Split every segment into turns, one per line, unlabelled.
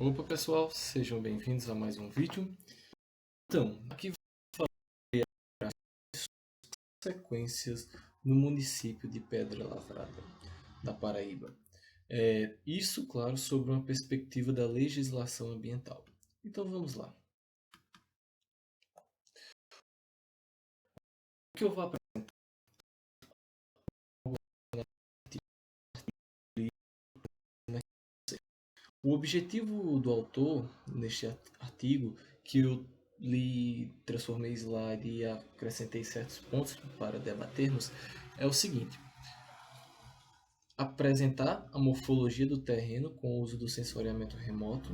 Opa pessoal, sejam bem-vindos a mais um vídeo. Então, aqui vou falar das consequências no município de Pedra Lavrada, na Paraíba. Isso, claro, sobre uma perspectiva da legislação ambiental. Então vamos lá. O que eu vou apresentar? O objetivo do autor, neste artigo, que eu lhe transformei em slide e acrescentei certos pontos para debatermos, é o seguinte: apresentar a morfologia do terreno com o uso do sensoriamento remoto,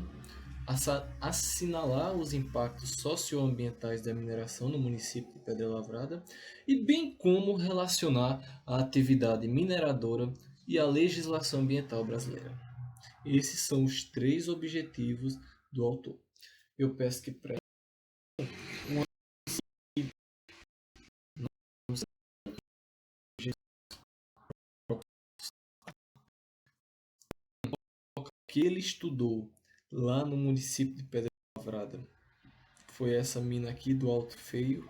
assinalar os impactos socioambientais da mineração no município de Pedra Lavrada e bem como relacionar a atividade mineradora e a legislação ambiental brasileira. Esses são os três objetivos do autor. Eu peço que prestem que ele estudou lá no município de Pedra Lavrada. Foi essa mina aqui do Alto Feio,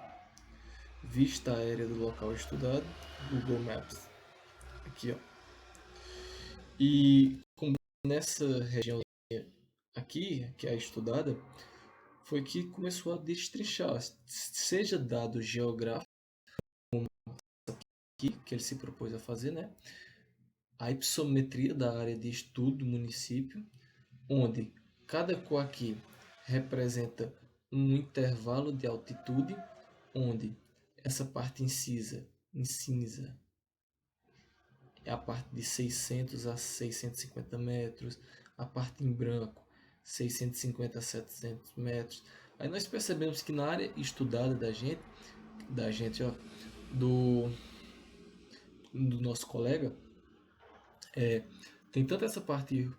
vista aérea do local estudado, Google Maps. Aqui, ó. E nessa região aqui, que é estudada, foi que começou a destrinchar, seja dado geográfico, como aqui, que ele se propôs a fazer, né? A hipossometria da área de estudo do município, onde cada cor aqui representa um intervalo de altitude, onde essa parte em cinza é a parte de 600 a 650 metros, a parte em branco 650 a 700 metros. Aí nós percebemos que na área estudada ó, do nosso colega, tem tanto essa parte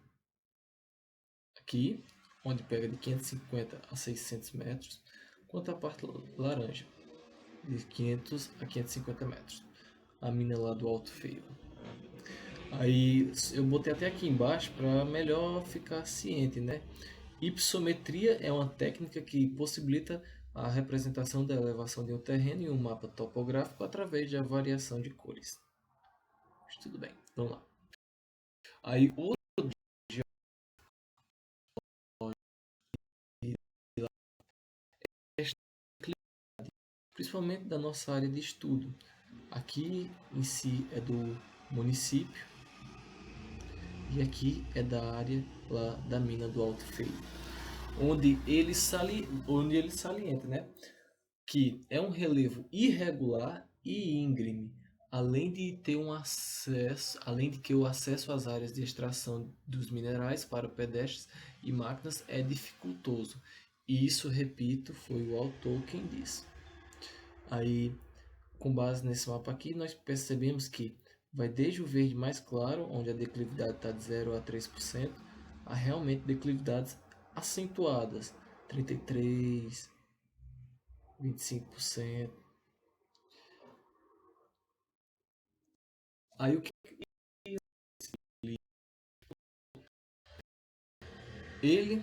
aqui, onde pega de 550 a 600 metros, quanto a parte laranja, de 500 a 550 metros. A mina lá do Alto Feio. Aí eu botei até aqui embaixo para melhor ficar ciente, né? Hipossometria é uma técnica que possibilita a representação da elevação de um terreno em um mapa topográfico através da variação de cores. Mas tudo bem, vamos lá. Aí outro principalmente da nossa área de estudo. Aqui em si é do município e aqui é da área lá da mina do Alto Feio, onde ele salienta, né, que é um relevo irregular e íngreme, além de que o acesso às áreas de extração dos minerais para pedestres e máquinas é dificultoso. E isso, repito, foi o autor quem disse. Aí, com base nesse mapa aqui, nós percebemos que vai desde o verde mais claro, onde a declividade está de 0 a 3%, a realmente declividades acentuadas, 33%, 25%. Aí o que ele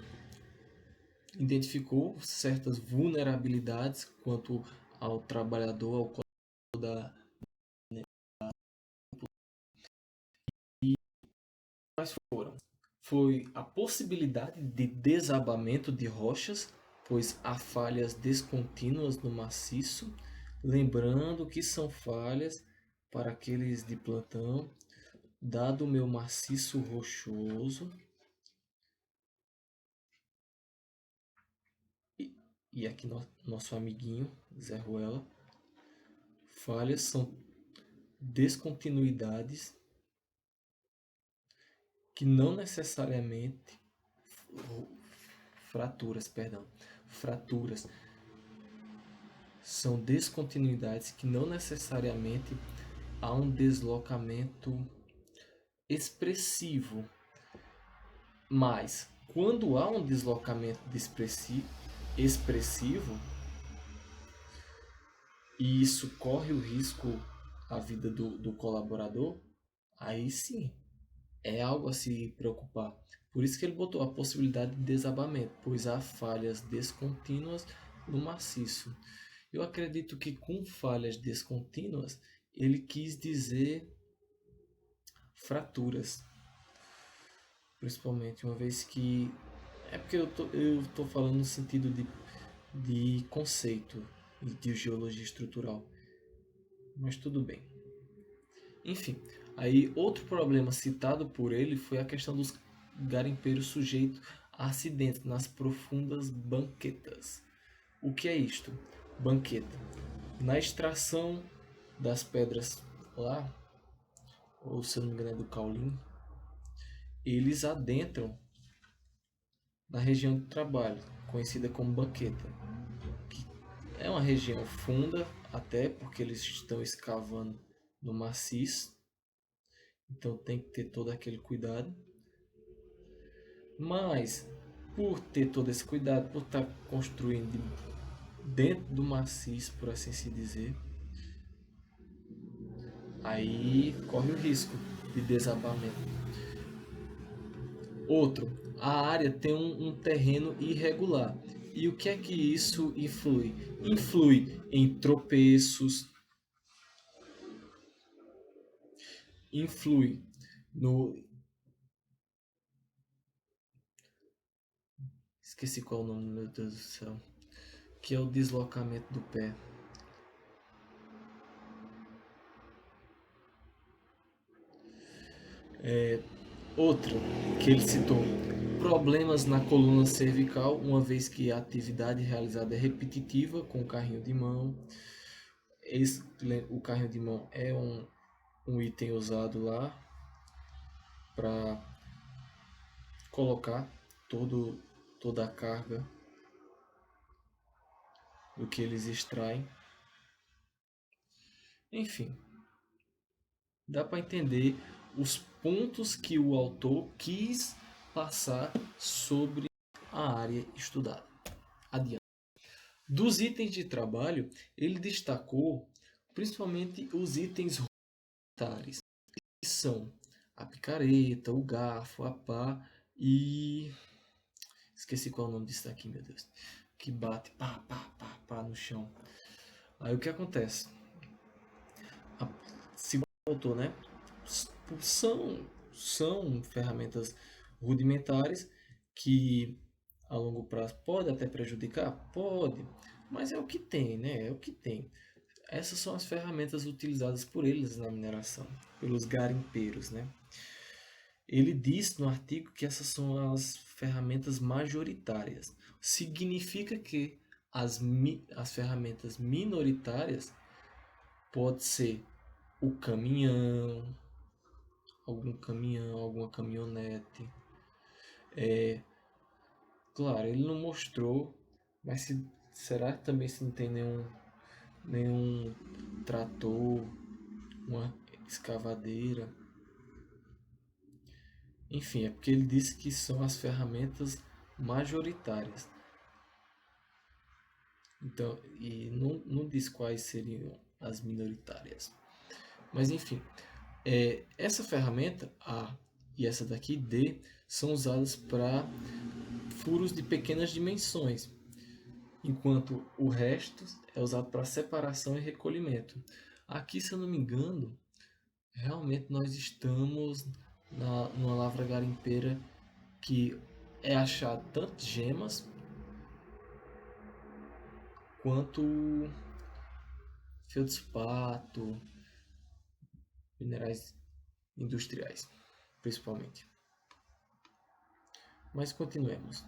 identificou certas vulnerabilidades quanto ao trabalhador, ao colaborador da e quais foram? Foi a possibilidade de desabamento de rochas, pois há falhas descontínuas no maciço, lembrando que são falhas para aqueles de plantão, dado o meu maciço rochoso. E aqui nosso amiguinho Zé Ruela. Falhas são descontinuidades que não necessariamente fraturas são descontinuidades que não necessariamente há um deslocamento expressivo, mas quando há um deslocamento expressivo e isso corre o risco à vida do colaborador, aí sim é algo a se preocupar. Por isso que ele botou a possibilidade de desabamento, pois há falhas descontínuas no maciço. Eu acredito que com falhas descontínuas ele quis dizer fraturas, principalmente, uma vez que é porque eu tô falando no sentido de conceito de geologia estrutural, mas tudo bem. Enfim, aí outro problema citado por ele foi a questão dos garimpeiros sujeitos a acidentes nas profundas banquetas. O que é isto? Banqueta. Na extração das pedras lá, ou se eu não me engano é do Caulin, eles adentram na região de trabalho, conhecida como banqueta. Que é uma região funda, até porque eles estão escavando no maciço, então tem que ter todo aquele cuidado. Mas, por ter todo esse cuidado, por estar construindo dentro do maciço, por assim se dizer, aí corre o risco de desabamento. Outro, a área tem um terreno irregular. E o que é que isso influi? Influi em tropeços, influi no. Esqueci qual é o nome, meu Deus do céu. Que é o deslocamento do pé. Outro que ele citou: problemas na coluna cervical, uma vez que a atividade realizada é repetitiva com o carrinho de mão. O carrinho de mão é um item usado lá para colocar toda a carga do que eles extraem. Enfim, dá para entender os pontos que o autor quis passar sobre a área estudada. Adiante. Dos itens de trabalho, ele destacou principalmente os itens rudimentares, que são a picareta, o garfo, a pá e... esqueci qual é o nome disso daqui, meu Deus. Que bate pá, pá, pá, pá no chão. Aí o que acontece? Segundo o autor, né? São ferramentas rudimentares que a longo prazo pode até prejudicar? Pode, mas é o que tem, né? É o que tem. Essas são as ferramentas utilizadas por eles na mineração, pelos garimpeiros, né? Ele diz no artigo que essas são as ferramentas majoritárias. Significa que as ferramentas minoritárias pode ser o caminhão, alguma caminhonete. Claro, ele não mostrou, mas será que também se não tem nenhum trator, uma escavadeira? Enfim, é porque ele disse que são as ferramentas majoritárias. Então, e não diz quais seriam as minoritárias. Mas enfim, essa ferramenta A e essa daqui D são usadas para furos de pequenas dimensões, enquanto o resto é usado para separação e recolhimento. Aqui, se eu não me engano, realmente nós estamos numa lavra garimpeira que é achado tanto gemas quanto feldspato, minerais industriais, principalmente. Mas continuemos.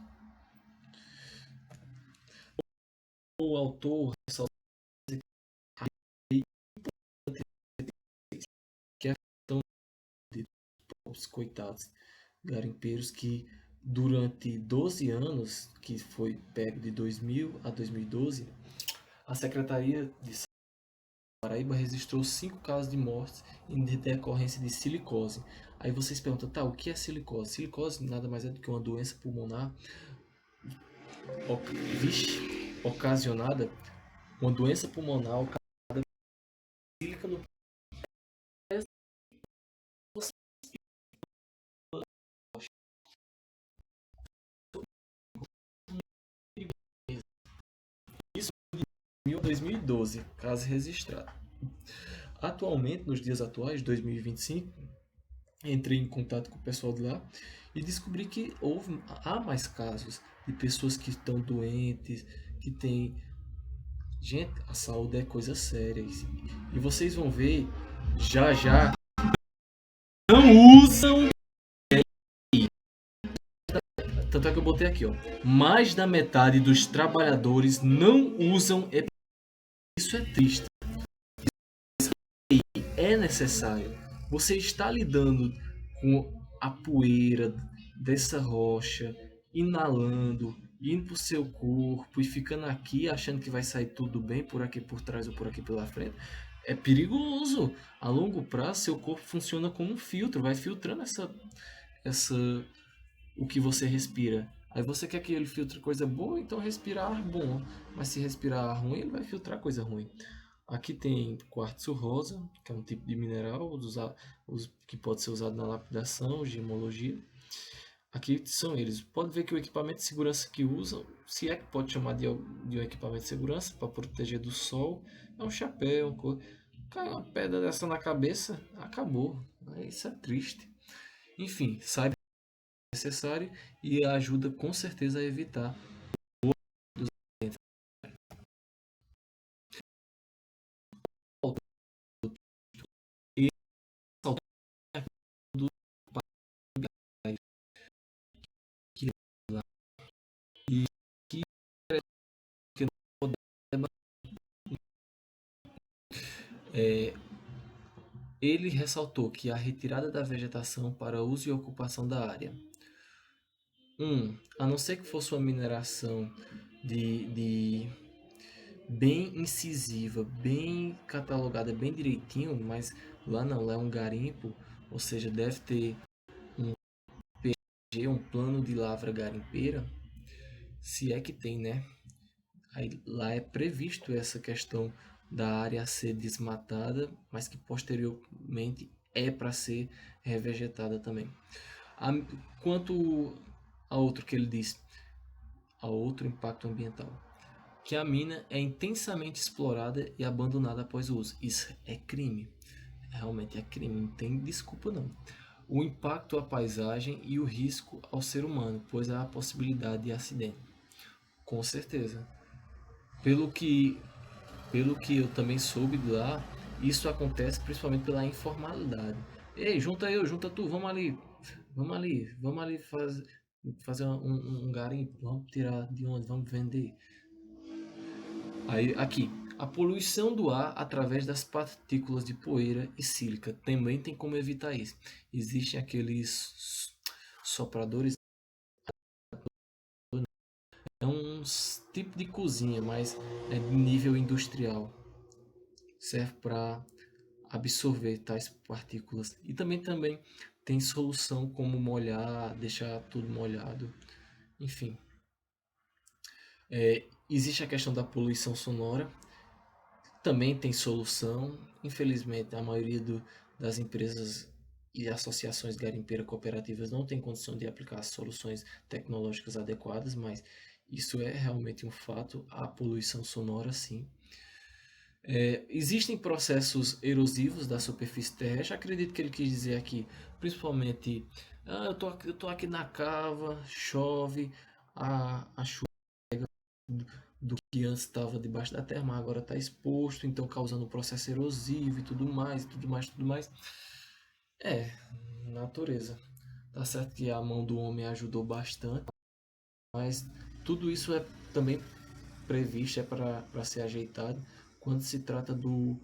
O autor ressalta que a questão de pobres coitados garimpeiros que durante 12 anos, que foi pego de 2000 a 2012, a Secretaria de Paraíba registrou 5 casos de mortes em decorrência de silicose. Aí vocês perguntam, tá, o que é silicose? Silicose nada mais é do que uma doença pulmonar ocasionada, uma doença pulmonar ocasionada sílica no 2012, caso registrado. Atualmente, nos dias atuais, 2025, entrei em contato com o pessoal de lá e descobri que há mais casos de pessoas que estão doentes, que têm. Gente, a saúde é coisa séria. E vocês vão ver já já. Não usam. Tanto é que eu botei aqui, ó. Mais da metade dos trabalhadores não usam EPI. Isso é triste. É necessário. Você está lidando com a poeira dessa rocha, inalando, indo pro seu corpo e ficando aqui achando que vai sair tudo bem por aqui por trás ou por aqui pela frente. É perigoso. A longo prazo, seu corpo funciona como um filtro, vai filtrando essa o que você respira. Aí você quer que ele filtre coisa boa, então respira ar bom. Mas se respirar ar ruim, ele vai filtrar coisa ruim. Aqui tem quartzo rosa, que é um tipo de mineral que pode ser usado na lapidação, gemologia. Aqui são eles. Pode ver que o equipamento de segurança que usam, se é que pode chamar de um equipamento de segurança para proteger do sol, é um chapéu. Cai uma pedra dessa na cabeça, acabou. Isso é triste. Enfim, saiba que é necessário e ajuda com certeza a evitar. E do que lá e que é, ele ressaltou que a retirada da vegetação para uso e ocupação da área. A não ser que fosse uma mineração de bem incisiva, bem catalogada, bem direitinho, mas lá não, lá é um garimpo, ou seja, deve ter um PG, um plano de lavra garimpeira, se é que tem, né? Aí, lá é previsto essa questão da área ser desmatada, mas que posteriormente é para ser revegetada também. Quanto a outro que ele diz, a outro impacto ambiental, que a mina é intensamente explorada e abandonada após o uso. Isso é crime. Realmente é crime, não tem desculpa não. O impacto à paisagem e o risco ao ser humano, pois há a possibilidade de acidente. Com certeza. Pelo que, pelo que eu também soube de lá, isso acontece principalmente pela informalidade. Ei, junta eu, junta tu, vamos ali fazer um garimpo, vamos tirar de onde, vamos vender. Aí, aqui, a poluição do ar através das partículas de poeira e sílica também tem como evitar isso. Existem aqueles sopradores, é um tipo de cozinha, mas é de nível industrial. Serve para absorver tais partículas. E também tem solução como molhar, deixar tudo molhado. Enfim, existe a questão da poluição sonora. Também tem solução. Infelizmente, a maioria das empresas e associações garimpeiras cooperativas não tem condição de aplicar soluções tecnológicas adequadas, mas isso é realmente um fato. A poluição sonora, sim. Existem processos erosivos da superfície terrestre. Acredito que ele quis dizer aqui, principalmente, eu tô aqui na cava, chove, a chuva do que antes estava debaixo da terra, mas agora está exposto, então causando um processo erosivo e tudo mais, tudo mais, tudo mais. É, natureza. Tá certo que a mão do homem ajudou bastante, mas tudo isso é também previsto, é para ser ajeitado quando se trata do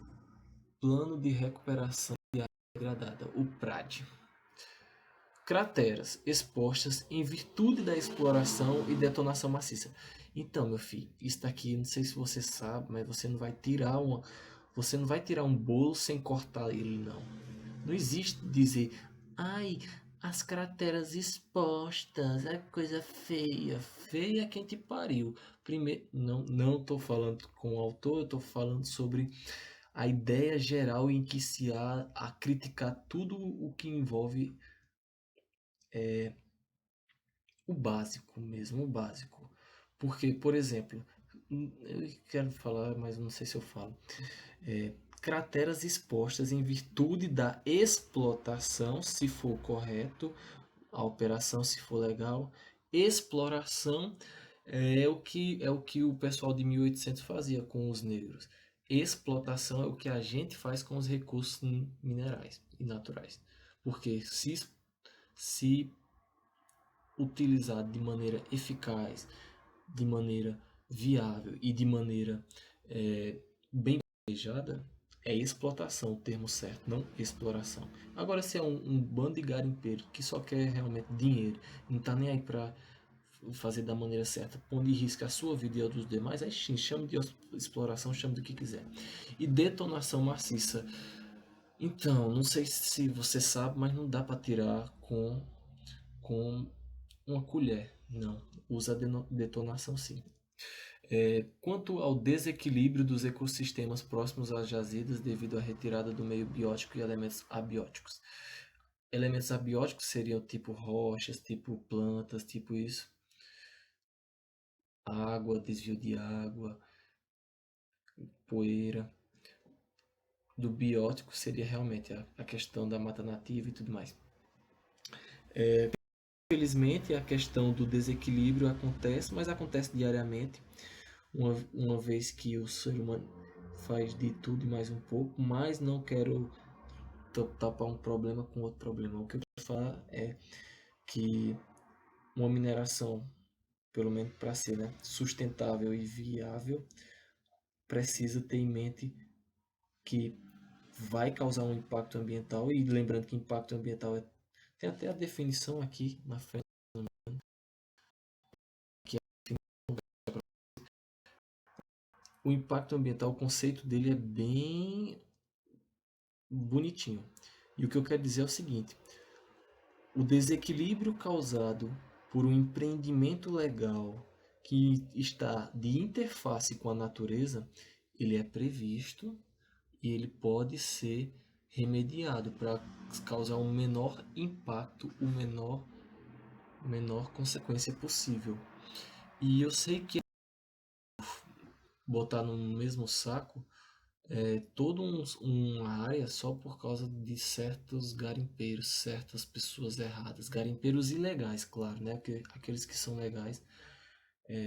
Plano de Recuperação de Área Degradada, o PRAD. Crateras expostas em virtude da exploração e detonação maciça. Então, meu filho, isso daqui, não sei se você sabe, mas você não vai tirar um bolo sem cortar ele, não. Não existe dizer, ai, as crateras expostas, é coisa feia. Feia é quem te pariu. Primeiro, não estou falando com o autor, eu estou falando sobre a ideia geral em que se há a criticar tudo o que envolve o básico mesmo, o básico. Porque, por exemplo, Eu quero falar, mas não sei se eu falo. Crateras expostas em virtude da explotação, se for correto, a operação, se for legal. Exploração é o que o pessoal de 1800 fazia com os negros. Explotação é o que a gente faz com os recursos minerais e naturais. Porque se utilizado de maneira eficaz, de maneira viável e de maneira bem planejada, é explotação o termo certo, não exploração. Agora, se é um bando de garimpeiro que só quer realmente dinheiro, não está nem aí para fazer da maneira certa, pondo em risco a sua vida e a dos demais, aí sim, chame de exploração, chame do que quiser. E detonação maciça. Então, não sei se você sabe, mas não dá para tirar com uma colher. Não, usa detonação sim. Quanto ao desequilíbrio dos ecossistemas próximos às jazidas devido à retirada do meio biótico e elementos abióticos. Elementos abióticos seriam tipo rochas, tipo plantas, tipo isso. Água, desvio de água, poeira. Do biótico seria realmente a questão da mata nativa e tudo mais. Infelizmente, a questão do desequilíbrio acontece, mas acontece diariamente, uma vez que o ser humano faz de tudo e mais um pouco, mas não quero tapar um problema com outro problema. O que eu quero falar é que uma mineração, pelo menos para ser, né, sustentável e viável, precisa ter em mente que vai causar um impacto ambiental, e lembrando que impacto ambiental tem até a definição aqui na frente, que o impacto ambiental, o conceito dele é bem bonitinho. E o que eu quero dizer é o seguinte: o desequilíbrio causado por um empreendimento legal que está de interface com a natureza, ele é previsto e ele pode ser remediado para causar um menor impacto, menor consequência possível. E eu sei que botar no mesmo saco toda uma área só por causa de certos garimpeiros, certas pessoas erradas, garimpeiros ilegais, claro, né? Porque aqueles que são legais,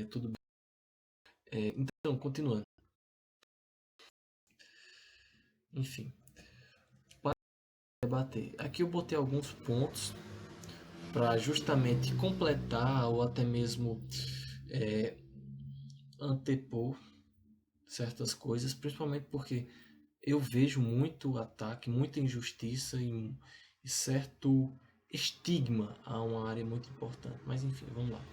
tudo bem. Então, continuando, enfim, para debater, aqui eu botei alguns pontos para justamente completar ou até mesmo antepor certas coisas, principalmente porque eu vejo muito ataque, muita injustiça e certo estigma a uma área muito importante. Mas enfim, vamos lá.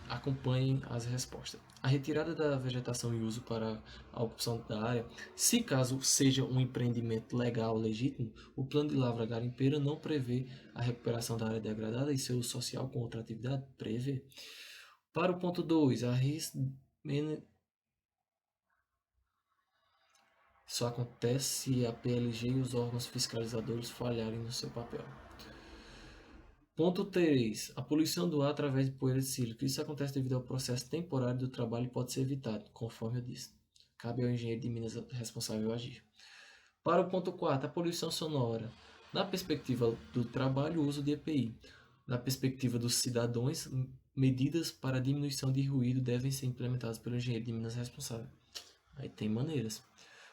Acompanhem as respostas. A retirada da vegetação e uso para a ocupação da área, se caso seja um empreendimento legal, legítimo, o plano de lavra garimpeira não prevê a recuperação da área degradada e seu uso social com outra atividade? Prevê. Para o ponto 2, a só acontece se a PLG e os órgãos fiscalizadores falharem no seu papel. Ponto 3. A poluição do ar através de poeira de sílica. Isso acontece devido ao processo temporário do trabalho e pode ser evitado, conforme eu disse. Cabe ao engenheiro de Minas responsável agir. Para o ponto 4. A poluição sonora. Na perspectiva do trabalho, o uso de EPI. Na perspectiva dos cidadãos, medidas para diminuição de ruído devem ser implementadas pelo engenheiro de Minas responsável. Aí tem maneiras.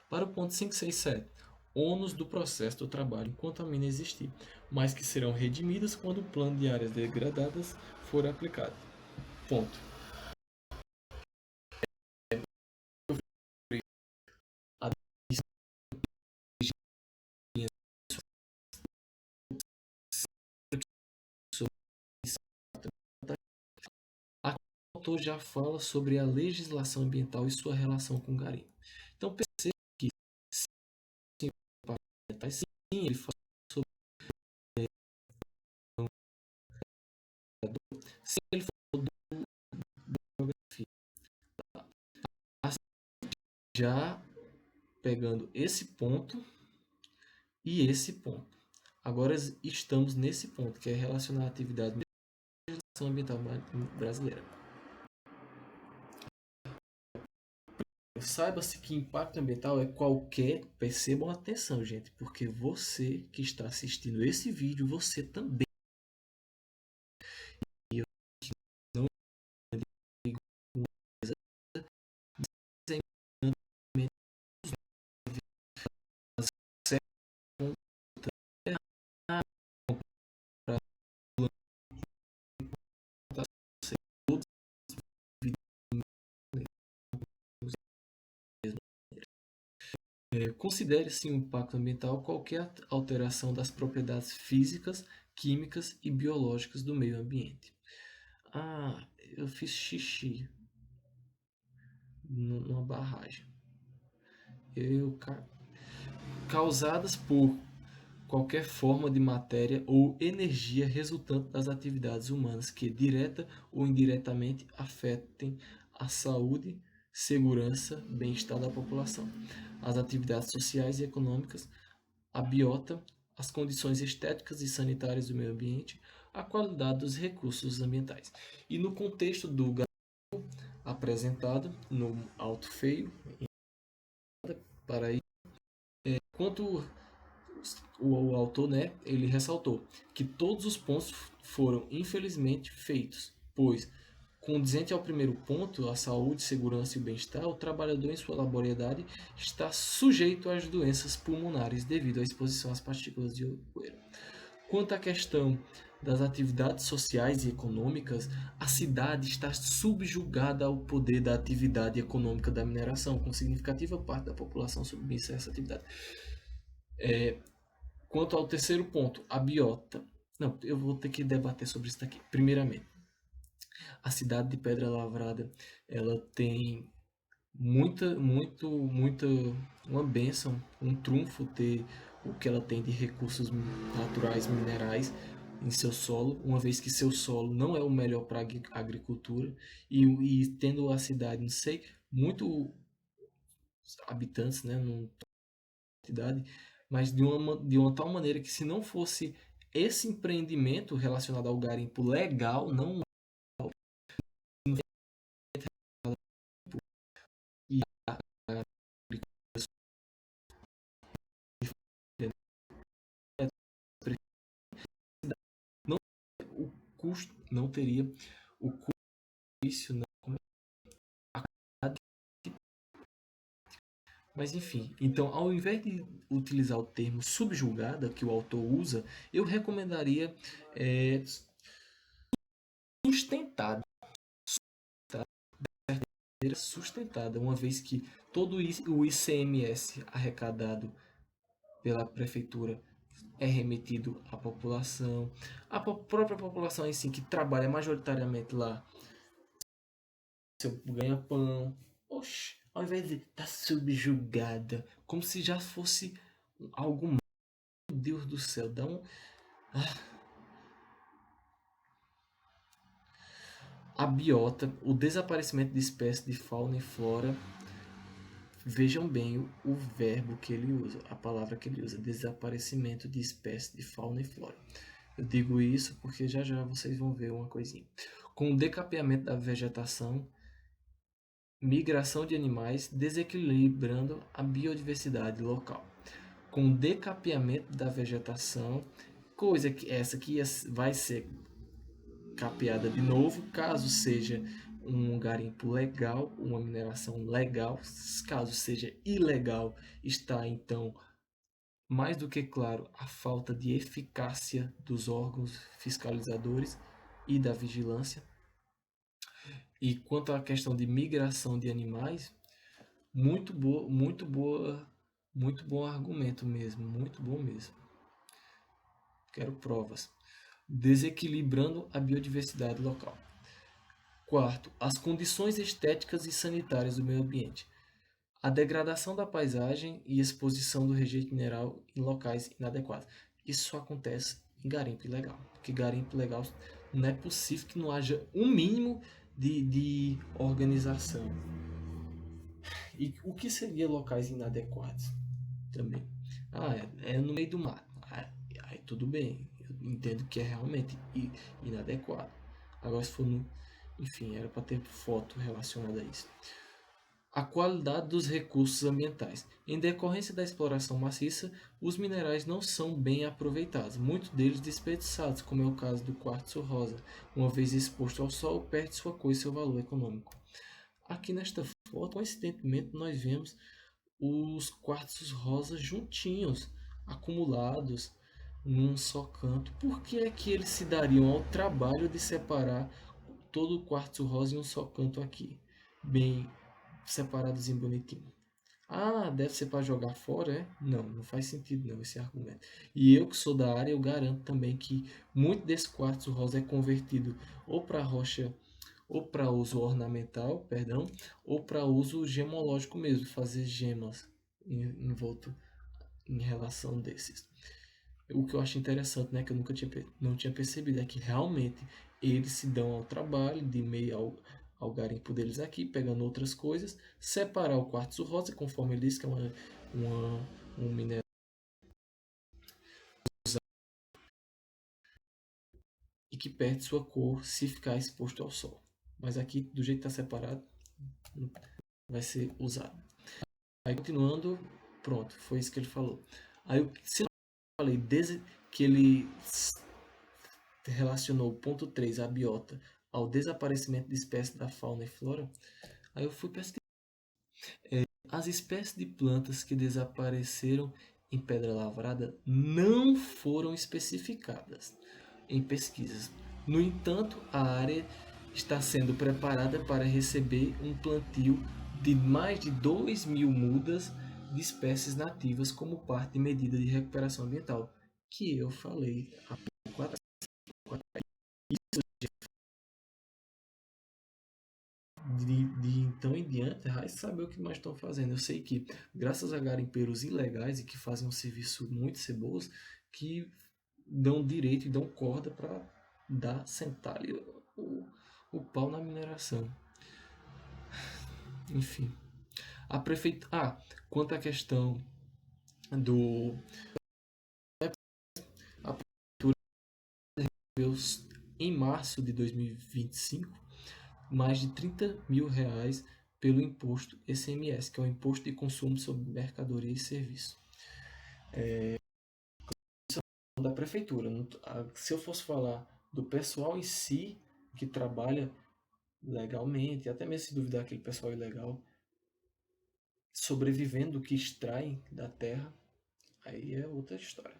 Para o ponto 567, ônus do processo do trabalho enquanto a mina existir, mas que serão redimidas quando o plano de áreas degradadas for aplicado. Ponto. A autor já fala sobre a legislação ambiental e sua relação com o garimpo. Então perceba que sim, ele fala sobre se ele falou da geografia. Já pegando esse ponto e esse ponto. Agora estamos nesse ponto, que é relacionar a atividade à legislação ambiental brasileira. Saiba-se que impacto ambiental é qualquer, percebam atenção, gente, porque você que está assistindo esse vídeo, você também não considere-se um impacto ambiental qualquer alteração das propriedades físicas, químicas e biológicas do meio ambiente. Ah, eu fiz xixi numa barragem. Causadas por qualquer forma de matéria ou energia resultante das atividades humanas que, direta ou indiretamente, afetem a saúde, segurança, bem-estar da população, as atividades sociais e econômicas, a biota, as condições estéticas e sanitárias do meio ambiente, a qualidade dos recursos ambientais. E no contexto do apresentado no Alto Feio, para quanto o autor, né, ele ressaltou que todos os pontos foram infelizmente feitos, pois, condizente ao primeiro ponto, a saúde, segurança e o bem-estar, o trabalhador em sua laboriosidade está sujeito às doenças pulmonares devido à exposição às partículas de poeira. Quanto à questão das atividades sociais e econômicas, a cidade está subjugada ao poder da atividade econômica da mineração, com significativa parte da população submissa a essa atividade. Quanto ao terceiro ponto, a biota. Não, eu vou ter que debater sobre isso aqui. Primeiramente, a cidade de Pedra Lavrada, ela tem uma bênção, um trunfo ter o que ela tem de recursos naturais, minerais em seu solo, uma vez que seu solo não é o melhor para a agricultura e tendo a cidade, não sei, muito habitantes, né, numa cidade, mas de uma tal maneira que se não fosse esse empreendimento relacionado ao garimpo legal, não e não o custo não teria o custo não. Mas enfim, então ao invés de utilizar o termo subjugada que o autor usa, eu recomendaria sustentada, sustentada, uma vez que todo o ICMS arrecadado pela prefeitura é remetido à população, a própria população em si que trabalha majoritariamente lá, seu ganha-pão, oxe, ao invés de estar subjugada, como se já fosse algo, meu Deus do céu, dá um... A biota, o desaparecimento de espécies de fauna e flora. Vejam bem o verbo que ele usa, a palavra que ele usa, desaparecimento de espécies de fauna e flora. Eu digo isso porque já já vocês vão ver uma coisinha. Com o decapeamento da vegetação, migração de animais, desequilibrando a biodiversidade local. Com o decapeamento da vegetação, coisa que essa aqui vai ser capeada de novo, caso seja um garimpo legal, uma mineração legal. Caso seja ilegal, está então mais do que claro a falta de eficácia dos órgãos fiscalizadores e da vigilância. E quanto à questão de migração de animais, muito boa, muito boa, muito bom argumento mesmo, muito bom mesmo. Quero provas. Desequilibrando a biodiversidade local. Quarto, as condições estéticas e sanitárias do meio ambiente. A degradação da paisagem e exposição do rejeito mineral em locais inadequados. Isso só acontece em garimpo ilegal. Porque garimpo ilegal não é possível que não haja um mínimo de organização. E o que seria locais inadequados? Também. É no meio do mato. Aí tudo bem. Eu entendo que é realmente inadequado. Agora se for no... Enfim, era para ter foto relacionada a isso. A qualidade dos recursos ambientais. Em decorrência da exploração maciça, os minerais não são bem aproveitados, muitos deles desperdiçados, como é o caso do quartzo rosa. Uma vez exposto ao sol, perde sua cor e seu valor econômico. Aqui nesta foto, coincidentemente, nós vemos os quartzos rosas juntinhos, acumulados num só canto. Por que é que eles se dariam ao trabalho de separar todo o quartzo rosa em um só canto aqui? Bem separadozinho bonitinho. Ah, deve ser para jogar fora, é? Não, não faz sentido não esse argumento. E eu que sou da área, eu garanto também que muito desse quartzo rosa é convertido ou para rocha, ou para uso ornamental, perdão, ou para uso gemológico mesmo, fazer gemas em volta em relação desses. O que eu acho interessante, né, que eu nunca não tinha percebido, é que realmente eles se dão ao trabalho de meio ao garimpo deles aqui, pegando outras coisas, separar o quartzo rosa, conforme ele diz que é um minério e que perde sua cor se ficar exposto ao sol. Mas aqui, do jeito que está separado, vai ser usado. Aí continuando, pronto, foi isso que ele falou. Aí se eu falei que ele relacionou o ponto 3, a biota, ao desaparecimento de espécies da fauna e flora, aí eu fui pesquisar. As espécies de plantas que desapareceram em Pedra Lavrada não foram especificadas em pesquisas. No entanto, a área está sendo preparada para receber um plantio de mais de 2.000 mudas de espécies nativas como parte de medida de recuperação ambiental, que eu falei há pouco atrás. De então em diante, vai saber o que mais estão fazendo. Eu sei que, graças a garimpeiros ilegais e que fazem um serviço muito ceboso, que dão direito e dão corda para dar, sentar ali o pau na mineração. Enfim. A prefeitura. Quanto à questão do. A prefeitura em março de 2025 mais de 30 mil reais pelo imposto ICMS, que é o Imposto de Consumo sobre Mercadoria e Serviço da prefeitura. Se eu fosse falar do pessoal em si que trabalha legalmente, até mesmo se duvidar aquele pessoal ilegal, sobrevivendo do que extraem da terra, aí é outra história.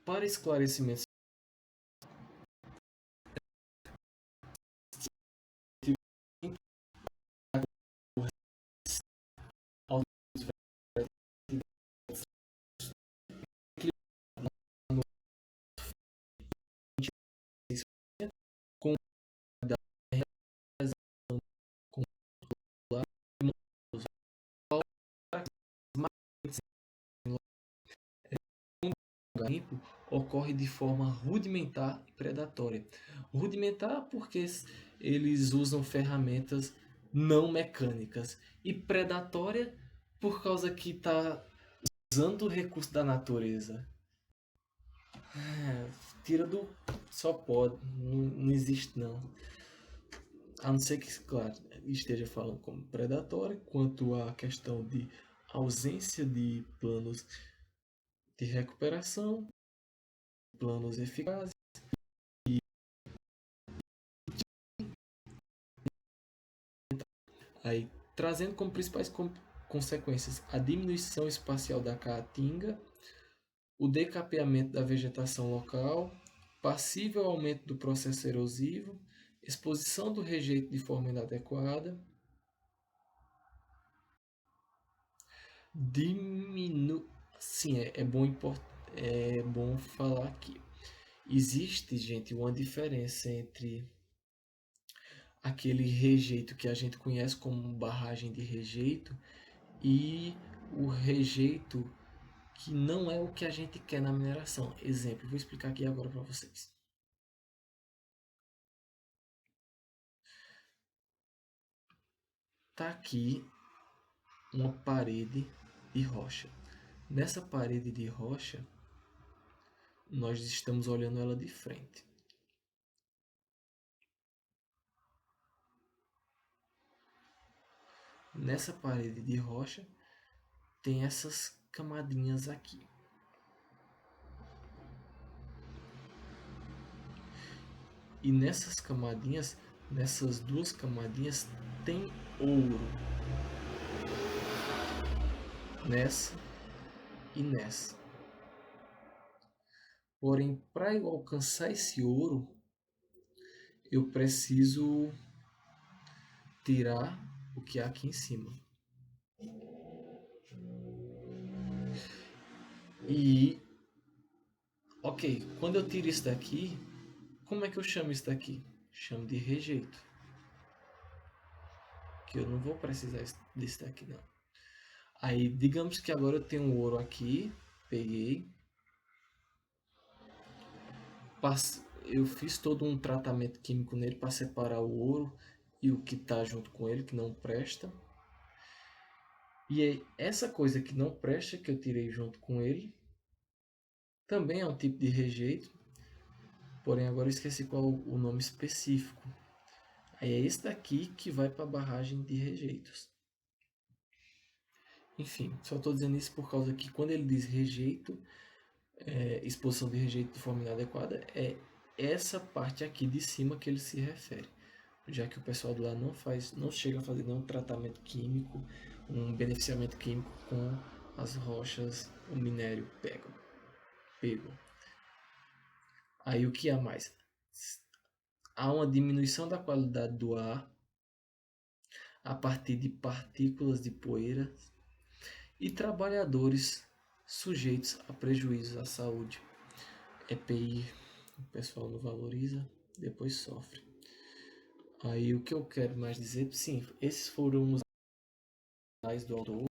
Para esclarecimento aos com da consular, o garimpo ocorre de forma rudimentar e predatória. Rudimentar porque eles usam ferramentas não mecânicas e predatória por causa que está usando o recurso da natureza. Tira do só pode, não existe não. A não ser que, claro, esteja falando como predatória, quanto à questão de ausência de planos de recuperação, planos eficazes. Aí, trazendo como principais consequências a diminuição espacial da caatinga, o decapeamento da vegetação local, passível aumento do processo erosivo, exposição do rejeito de forma inadequada, Sim, é bom falar aqui. Existe, gente, uma diferença entre aquele rejeito que a gente conhece como barragem de rejeito e o rejeito que não é o que a gente quer na mineração. Exemplo, vou explicar aqui agora para vocês. Tá aqui uma parede de rocha. Nessa parede de rocha, nós estamos olhando ela de frente. nessa parede de rocha tem essas camadinhas aqui. E nessas camadinhas, nessas duas camadinhas, tem ouro. Nessa e nessa. Porém, para eu alcançar esse ouro, eu preciso tirar o que há aqui em cima. E, ok, quando eu tiro isso daqui, como é que eu chamo isso daqui? Chamo de rejeito. Que eu não vou precisar desse daqui não. Aí, digamos que agora eu tenho um ouro aqui, peguei, eu fiz todo um tratamento químico nele para separar o ouro e o que está junto com ele, que não presta. E aí, essa coisa que não presta, que eu tirei junto com ele, também é um tipo de rejeito, porém agora eu esqueci qual o nome específico. Aí é esse daqui que vai para a barragem de rejeitos. Enfim, só estou dizendo isso por causa que quando ele diz rejeito, exposição de rejeito de forma inadequada, é essa parte aqui de cima que ele se refere. Já que o pessoal de lá não chega a fazer nenhum tratamento químico, um beneficiamento químico com as rochas, o minério pego. Aí o que há mais? Há uma diminuição da qualidade do ar a partir de partículas de poeira e trabalhadores sujeitos a prejuízos à saúde. EPI, o pessoal não valoriza, depois sofre. Aí o que eu quero mais dizer, sim, esses foram os anais do autor.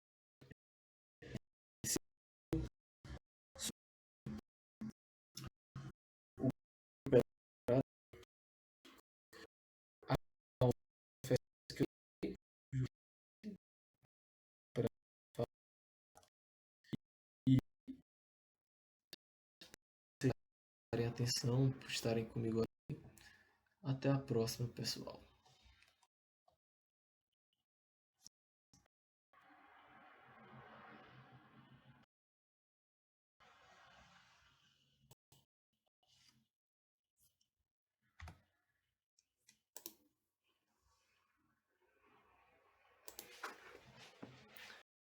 Atenção, por estarem comigo aqui. Até a próxima, pessoal.